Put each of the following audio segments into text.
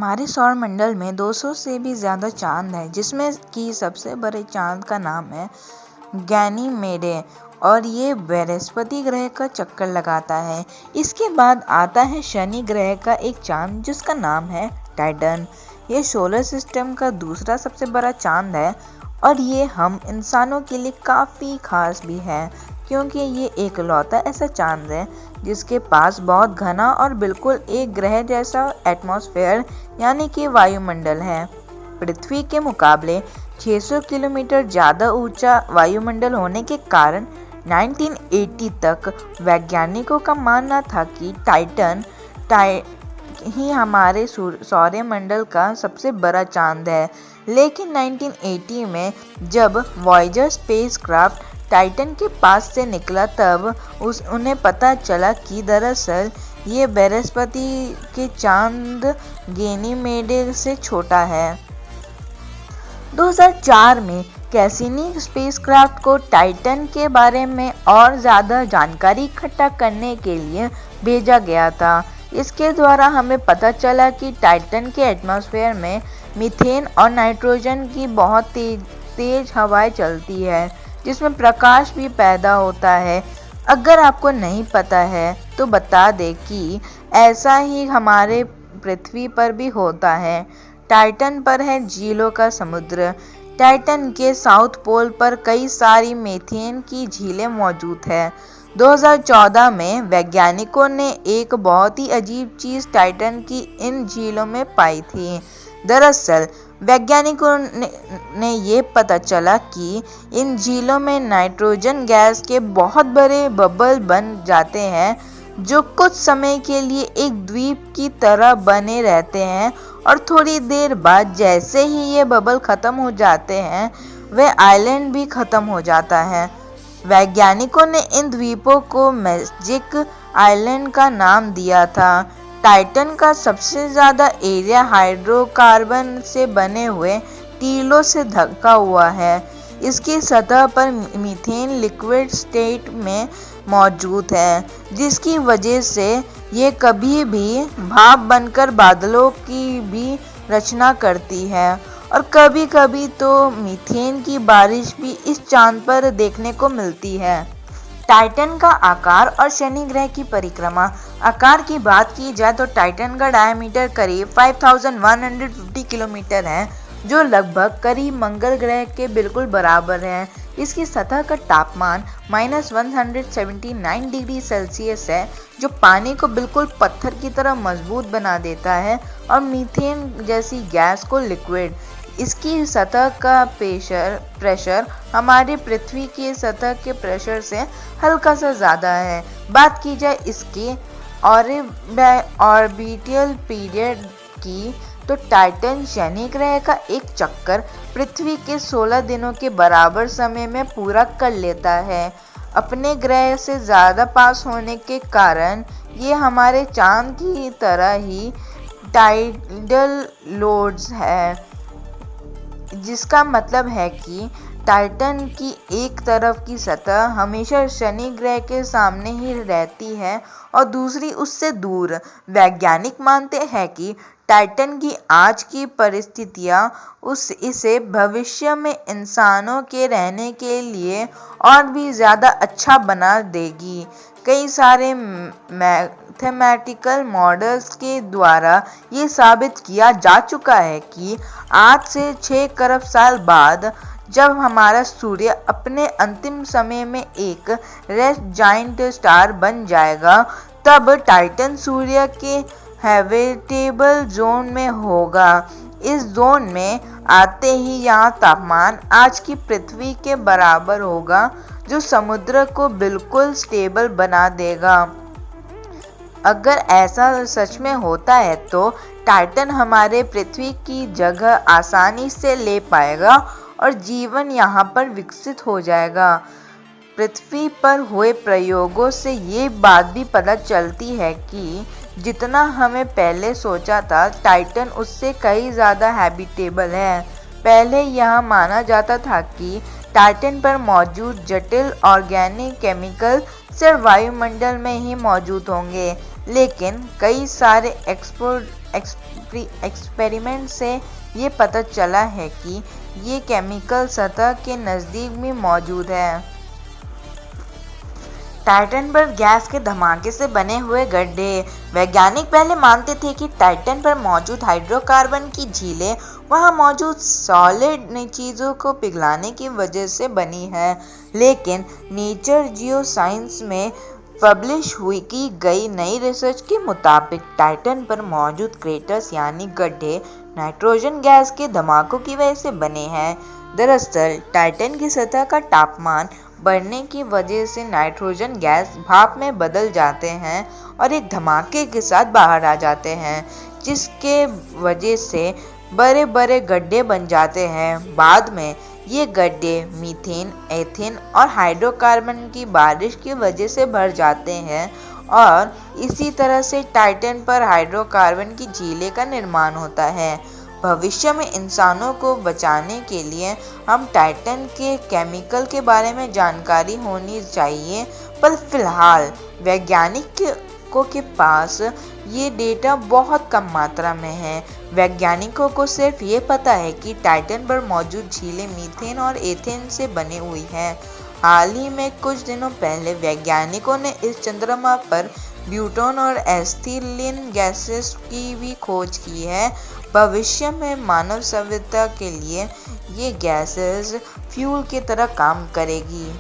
हमारे सौरमंडल में 200 से भी ज़्यादा चांद हैं, जिसमें कि सबसे बड़े चांद का नाम है गैनीमेडे और ये बृहस्पति ग्रह का चक्कर लगाता है। इसके बाद आता है शनि ग्रह का एक चांद जिसका नाम है टाइटन। ये सोलर सिस्टम का दूसरा सबसे बड़ा चांद है और ये हम इंसानों के लिए काफ़ी खास भी है, क्योंकि ये एकलौता ऐसा चांद है जिसके पास बहुत घना और बिल्कुल एक ग्रह जैसा एटमॉस्फेयर यानी कि वायुमंडल है। पृथ्वी के मुकाबले 600 किलोमीटर ज़्यादा ऊंचा वायुमंडल होने के कारण 1980 तक वैज्ञानिकों का मानना था कि टाइटन ही हमारे सौरमंडल का सबसे बड़ा चांद है। लेकिन 1980 में जब वॉयेजर स्पेसक्राफ्ट टाइटन के पास से निकला तब उन्हें पता चला कि दरअसल ये बृहस्पति के चांद गैनीमेडे से छोटा है। 2004 में कैसिनी स्पेसक्राफ्ट को टाइटन के बारे में और ज़्यादा जानकारी इकट्ठा करने के लिए भेजा गया था। इसके द्वारा हमें पता चला कि टाइटन के एटमॉस्फेयर में मीथेन और नाइट्रोजन की बहुत तेज हवाएं चलती है, जिसमें प्रकाश भी पैदा होता है। अगर आपको नहीं पता है तो बता दें कि ऐसा ही हमारे पृथ्वी पर भी होता है। टाइटन पर है झीलों का समुद्र। टाइटन के साउथ पोल पर कई सारी मीथेन की झीलें मौजूद है। 2014 में वैज्ञानिकों ने एक बहुत ही अजीब चीज़ टाइटन की इन झीलों में पाई थी। दरअसल वैज्ञानिकों ने ये पता चला कि इन झीलों में नाइट्रोजन गैस के बहुत बड़े बबल बन जाते हैं, जो कुछ समय के लिए एक द्वीप की तरह बने रहते हैं और थोड़ी देर बाद जैसे ही ये बबल ख़त्म हो जाते हैं वह आइलैंड भी ख़त्म हो जाता है। वैज्ञानिकों ने इन द्वीपों को मैजिक आइलैंड का नाम दिया था। टाइटन का सबसे ज़्यादा एरिया हाइड्रोकार्बन से बने हुए टीलों से ढका हुआ है। इसकी सतह पर मीथेन लिक्विड स्टेट में मौजूद है, जिसकी वजह से ये कभी भी भाप बनकर बादलों की भी रचना करती है और कभी कभी तो मीथेन की बारिश भी इस चांद पर देखने को मिलती है। टाइटन का आकार और शनि ग्रह की परिक्रमा। आकार की बात की जाए तो टाइटन का डायमीटर करीब 5150 किलोमीटर है, जो लगभग करीब मंगल ग्रह के बिल्कुल बराबर है। इसकी सतह का तापमान -179 डिग्री सेल्सियस है, जो पानी को बिल्कुल पत्थर की तरह मजबूत बना देता है और मीथेन जैसी गैस को लिक्विड। इसकी सतह का प्रेशर हमारी पृथ्वी की सतह के प्रेशर से हल्का सा ज़्यादा है। बात की जाए इसके ऑर्बिटल पीरियड की तो टाइटन शनि ग्रह का एक चक्कर पृथ्वी के 16 दिनों के बराबर समय में पूरा कर लेता है। अपने ग्रह से ज़्यादा पास होने के कारण ये हमारे चांद की तरह ही टाइडल लोड्स है, जिसका मतलब है कि टाइटन की एक तरफ की सतह हमेशा शनि ग्रह के सामने ही रहती है और दूसरी उससे दूर। वैज्ञानिक मानते हैं कि टाइटन की आज की परिस्थितियाँ इसे भविष्य में इंसानों के रहने के लिए और भी ज़्यादा अच्छा बना देगी। कई सारे मैथमेटिकल मॉडल्स के द्वारा ये साबित किया जा चुका है कि आज से 6 खरब साल बाद जब हमारा सूर्य अपने अंतिम समय में एक रेड जाइंट स्टार बन जाएगा, तब टाइटन सूर्य के हैबिटेबल जोन में होगा। इस जोन में आते ही यहाँ तापमान आज की पृथ्वी के बराबर होगा, जो समुद्र को बिल्कुल स्टेबल बना देगा। अगर ऐसा सच में होता है तो टाइटन हमारे पृथ्वी की जगह आसानी से ले पाएगा और जीवन यहाँ पर विकसित हो जाएगा। पृथ्वी पर हुए प्रयोगों से ये बात भी पता चलती है कि जितना हमें पहले सोचा था, टाइटन उससे कहीं ज़्यादा हैबिटेबल है। पहले यह माना जाता था कि टाइटन पर मौजूद जटिल ऑर्गेनिक केमिकल सिर्फ वायुमंडल में ही मौजूद होंगे, लेकिन कई सारे एक्सपेरिमेंट से ये पता चला है कि ये केमिकल सतह के नज़दीक भी मौजूद है। टाइटन पर गैस के धमाके से बने हुए गड्ढे। वैज्ञानिक पहले मानते थे कि टाइटन पर मौजूद हाइड्रोकार्बन की झीलें वहां मौजूद सॉलिड चीज़ों को पिघलाने की वजह से बनी है, लेकिन नेचर जियोसाइंस में पब्लिश की गई नई रिसर्च के मुताबिक टाइटन पर मौजूद क्रेटर्स यानी गड्ढे नाइट्रोजन गैस के धमाकों की वजह से बने हैं। दरअसल टाइटन की सतह का तापमान बढ़ने की वजह से नाइट्रोजन गैस भाप में बदल जाते हैं और एक धमाके के साथ बाहर आ जाते हैं, जिसके वजह से बड़े बड़े गड्ढे बन जाते हैं। बाद में ये गड्ढे मीथेन, एथेन और हाइड्रोकार्बन की बारिश की वजह से भर जाते हैं और इसी तरह से टाइटन पर हाइड्रोकार्बन की झीलें का निर्माण होता है। भविष्य में इंसानों को बचाने के लिए हम टाइटन के केमिकल के बारे में जानकारी होनी चाहिए, पर फिलहाल वैज्ञानिकों के पास ये डेटा बहुत कम मात्रा में है। वैज्ञानिकों को सिर्फ ये पता है कि टाइटन पर मौजूद झीलें मीथेन और एथेन से बनी हुई हैं। हाल ही में कुछ दिनों पहले वैज्ञानिकों ने इस चंद्रमा पर ब्यूटोन और एथिलीन गैसेस की भी खोज की है। भविष्य में मानव सभ्यता के लिए ये गैसेस फ्यूल की तरह काम करेगी।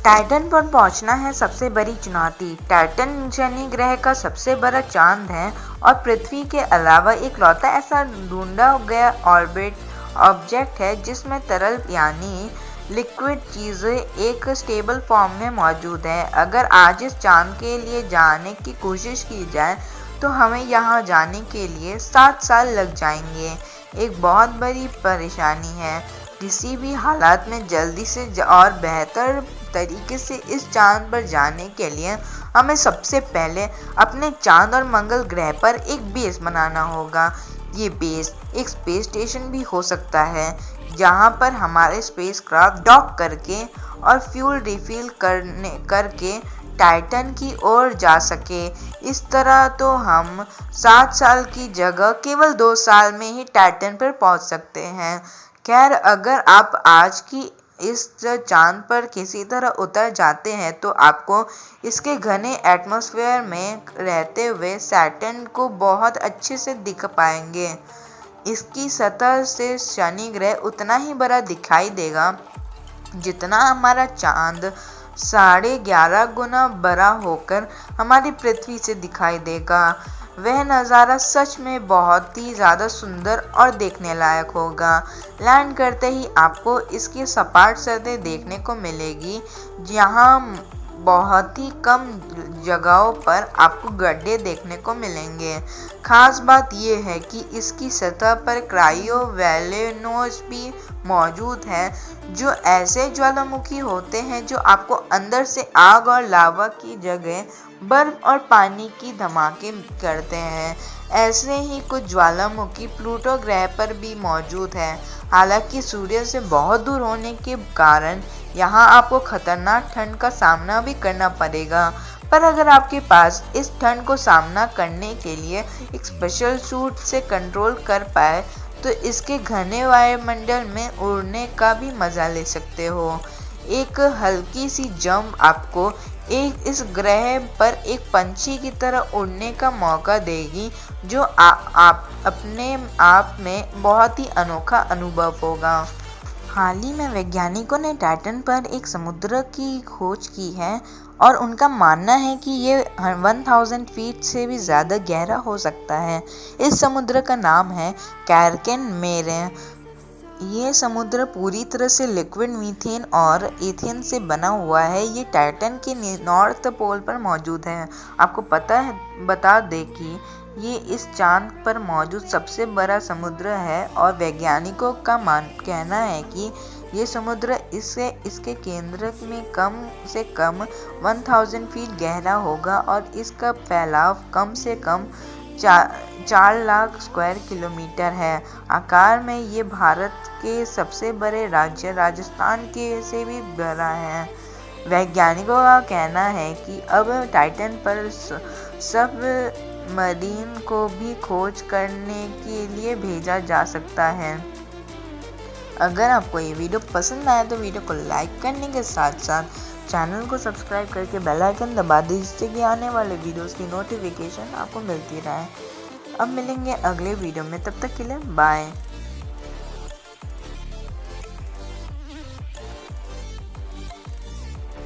टाइटन पर पहुंचना है सबसे बड़ी चुनौती। टाइटन शनि ग्रह का सबसे बड़ा चांद है और पृथ्वी के अलावा इकलौता ऐसा ढूंढा गया ऑर्बिट ऑब्जेक्ट है जिसमें तरल यानी लिक्विड चीज़ें एक स्टेबल फॉर्म में मौजूद है। अगर आज इस चांद के लिए जाने की कोशिश की जाए तो हमें यहाँ जाने के लिए 7 साल लग जाएंगे। एक बहुत बड़ी परेशानी है। किसी भी हालात में जल्दी से और बेहतर तरीके से इस चांद पर जाने के लिए हमें सबसे पहले अपने चांद और मंगल ग्रह पर एक बेस बनाना होगा। ये बेस एक स्पेस स्टेशन भी हो सकता है जहाँ पर हमारे स्पेसक्राफ्ट डॉक करके और फ्यूल रिफिल करके टाइटन की ओर जा सके। इस तरह तो हम 7 साल की जगह केवल 2 साल में ही टाइटन पर पहुंच सकते हैं। खैर, अगर आप आज की इस चांद पर किसी तरह उतर जाते हैं तो आपको इसके घने एटमॉस्फेयर में रहते हुए सैटर्न को बहुत अच्छे से दिख पाएंगे। इसकी सतह से शनि ग्रह उतना ही बड़ा दिखाई देगा जितना हमारा चांद 11.5 गुना बड़ा होकर हमारी पृथ्वी से दिखाई देगा। वह नज़ारा सच में बहुत ही ज़्यादा सुंदर और देखने लायक होगा। लैंड करते ही आपको इसकी सपाट सतह देखने को मिलेगी, जहाँ बहुत ही कम जगहों पर आपको गड्ढे देखने को मिलेंगे। खास बात यह है कि इसकी सतह पर क्रायोवोल्केनोज भी मौजूद है, जो ऐसे ज्वालामुखी होते हैं जो आपको अंदर से आग और लावा की जगह बर्फ और पानी की धमाके करते हैं। ऐसे ही कुछ ज्वालामुखी प्लूटो ग्रह पर भी मौजूद है। हालांकि सूर्य से बहुत दूर होने के कारण यहाँ आपको खतरनाक ठंड का सामना भी करना पड़ेगा, पर अगर आपके पास इस ठंड को सामना करने के लिए एक स्पेशल सूट से कंट्रोल कर पाए तो इसके घने वायुमंडल में उड़ने का भी मज़ा ले सकते हो। एक हल्की सी जंप आपको इस ग्रह पर एक पंछी की तरह उड़ने का मौका देगी, जो आप अपने आप में बहुत ही अनोखा अनुभव होगा। हाल ही में वैज्ञानिकों ने टाइटन पर एक समुद्र की खोज की है और उनका मानना है कि ये 1000 फीट से भी ज़्यादा गहरा हो सकता है। इस समुद्र का नाम है कैरकेन मेरे। ये समुद्र पूरी तरह से लिक्विड मीथेन और एथेन से बना हुआ है। ये टाइटन के नॉर्थ पोल पर मौजूद है। आपको बता दें कि ये इस चांद पर मौजूद सबसे बड़ा समुद्र है और वैज्ञानिकों का कहना है कि ये समुद्र इसके केंद्र में कम से कम 1000 फीट गहरा होगा और इसका फैलाव कम से कम 4 लाख स्क्वायर किलोमीटर है। आकार में ये भारत के सबसे बड़े राज्य राजस्थान के से भी बड़ा है। वैज्ञानिकों का कहना है कि अब टाइटन पर सब मरीन को भी खोज करने के लिए भेजा जा सकता है। अगर आपको ये वीडियो पसंद आया तो वीडियो को लाइक करने के साथ साथ चैनल को सब्सक्राइब करके बेल आइकन दबा दीजिए, जिससे कि आने वाले वीडियोस की नोटिफिकेशन आपको मिलती रहे। अब मिलेंगे अगले वीडियो में, तब तक के लिए बाय।